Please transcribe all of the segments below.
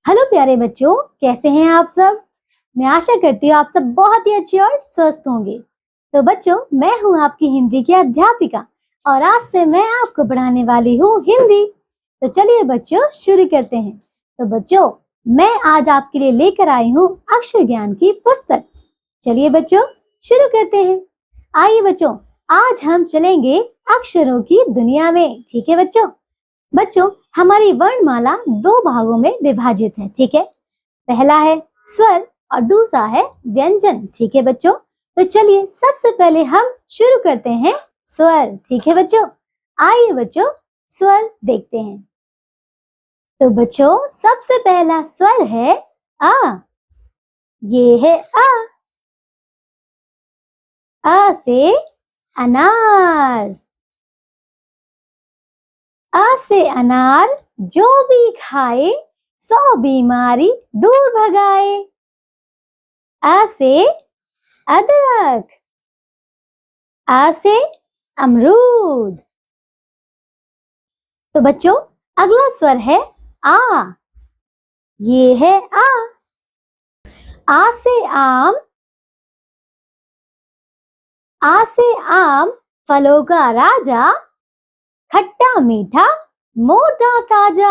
Hello प्यारे बच्चों, कैसे हैं आप सब। मैं आशा करती हूँ आप सब बहुत ही अच्छे और स्वस्थ होंगे। तो बच्चों, मैं हूँ आपकी हिंदी की अध्यापिका और आज से मैं आपको पढ़ाने वाली हूँ हिंदी। तो चलिए बच्चों, शुरू करते हैं। तो बच्चों, मैं आज आपके लिए लेकर आई हूँ अक्षर ज्ञान की पुस्तक। चलिए बच्चों, शुरू करते हैं। आइए बच्चों, आज हम चलेंगे अक्षरों की दुनिया में। ठीक है बच्चों। बच्चों, हमारी वर्णमाला दो भागों में विभाजित है। ठीक है, पहला है स्वर और दूसरा है व्यंजन। ठीक है बच्चों, तो चलिए सबसे पहले हम शुरू करते हैं स्वर। ठीक है बच्चों, आइए बच्चों स्वर देखते हैं। तो बच्चों, सबसे पहला स्वर है आ। ये है आ। आ से अनार। आ से अनार, जो भी खाए 100 बीमारी दूर भगाए। आ से अदरक। आ से अमरूद। तो बच्चों, अगला स्वर है आ। ये है आ। आ से आम। आ से आम, फलों का राजा, खट्टा मीठा मोटा ताजा।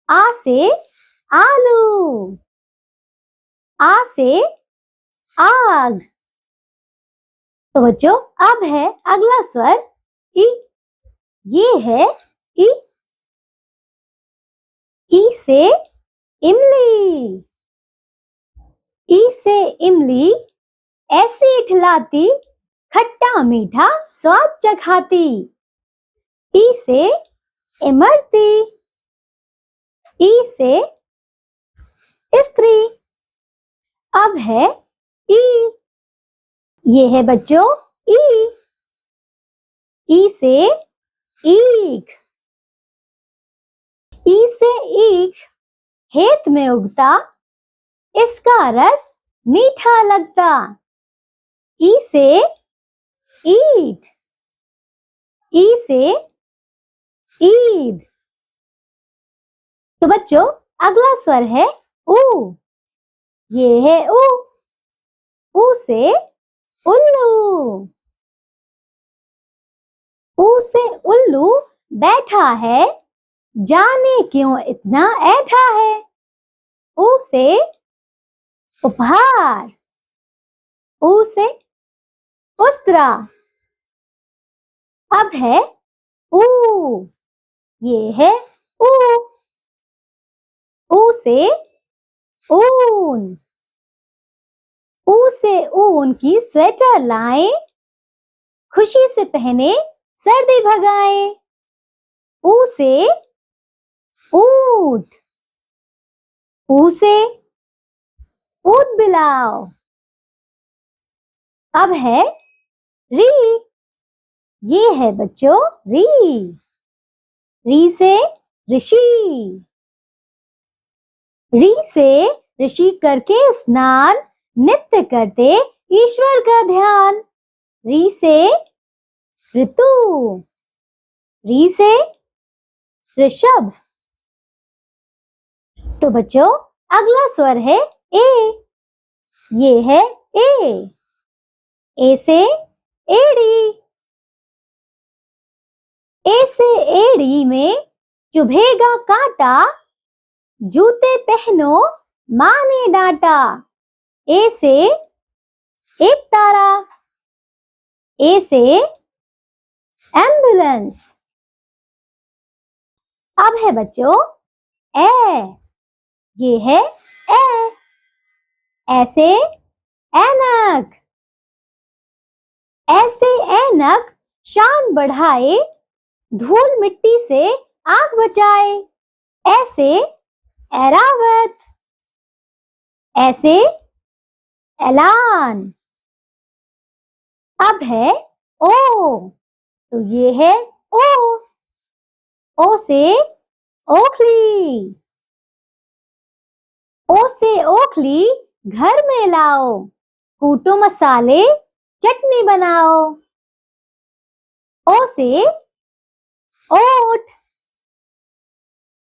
आ से आलू। आ से आग। तो बच्चों, अब है अगला स्वर ई। ये है ई। ई से इमली। ई से इमली, ऐसी इठलाती, खट्टा मीठा स्वाद चखाती। ई से इमरती। ई से स्त्री। अब है ई। ये है बच्चों ई। ई से ईख। ई से ईख, खेत में उगता, इसका रस मीठा लगता। ई से ईट। ई से ईद। तो बच्चों, अगला स्वर है ऊ। ये है ऊ। ऊ से उल्लू। ऊ से उल्लू बैठा है, जाने क्यों इतना ऐठा है। ऊ से उपहार। ऊ से उस्तरा। अब है ऊ। ये है ऊ। ऊ से ऊन। ऊ से ऊन की स्वेटर लाए, खुशी से पहने सर्दी भगाए। ऊ से ऊंट। ऊ से ऊद बिलाव। अब है री। ये है बच्चों री। री से ऋषि। री से ऋषि करके स्नान, नित्य करते ईश्वर का ध्यान। री से ऋतु। री से ऋषभ। तो बच्चों, अगला स्वर है ए। ये है ए। ए से एड़ी। ए से एड़ी में चुभेगा कांटा, जूते पहनो माँ ने डांटा। ए से एक तारा। ए से एम्बुलेंस। अब है बच्चों ए। ये है ए। ऐसे ऐनक। ऐसे ऐनक शान बढ़ाए, धूल मिट्टी से आंख बचाए। ऐसे ऐरावत। ऐसे ऐलान। अब है ओ। तो ये है ओ। ओ से ओखली। ओ से ओखली, घर में लाओ, कूटो मसाले चटनी बनाओ। ओ से ओट।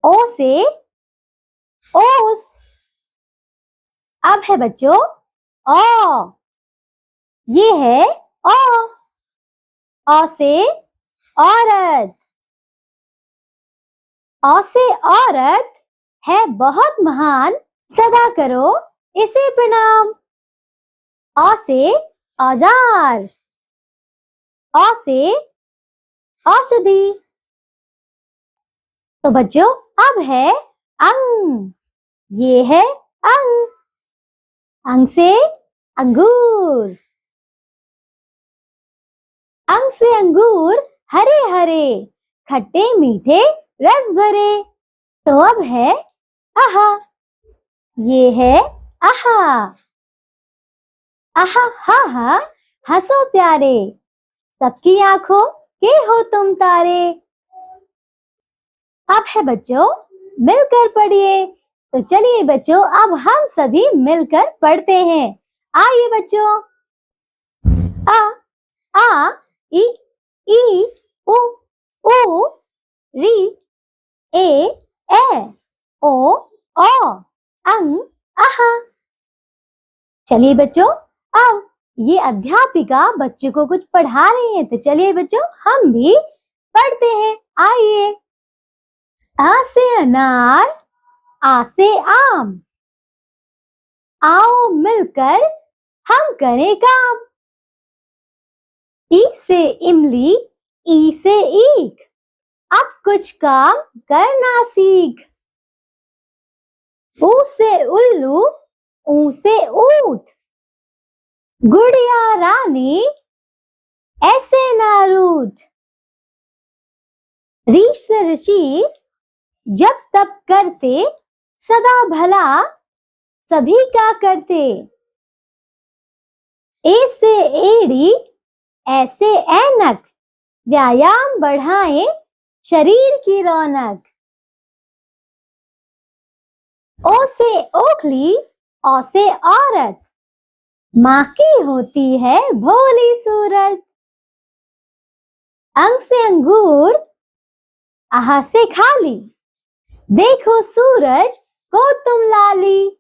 ओ से ओस। अब है बच्चों औ। ये है औ से औरत। औ से औरत है बहुत महान, सदा करो इसे प्रणाम। औ से औजार। औ से औषधि। तो बच्चों अब है अंग। ये है अंग। अंग से अंगूर। अंग से अंगूर हरे हरे, खट्टे मीठे रस भरे। तो अब है आहा। ये है आहा। आहा हा हा, हंसो प्यारे, सबकी आंखों के हो तुम तारे। अब है बच्चों मिलकर पढ़िए। तो चलिए बच्चों अब हम सभी मिलकर पढ़ते हैं। आइए बच्चों। आ आ ई ई उ ऊ री ए ओ अंग आहा। चलिए बच्चों अब ये अध्यापिका बच्चों को कुछ पढ़ा रही है, तो चलिए बच्चों हम भी पढ़ते हैं। आइए। आ से अनार, आ से आम, आओ मिलकर हम करें काम। ई से इमली, ई से ईख, अब कुछ काम करना सीख। ऊ से उल्लू, ऊ से ऊंट, गुड़िया रानी ऐसे ना रूठ। री से ऋषि, जब तब करते सदा भला सभी का करते। ए से एड़ी, ऐसे ऐनक, व्यायाम बढ़ाएं शरीर की रौनक। ओ से ओखली, औ से औरत, माँ की होती है भोली सूरत। अंग से अंगूर, आहा से खाली, देखो सूरज को तुम लाली।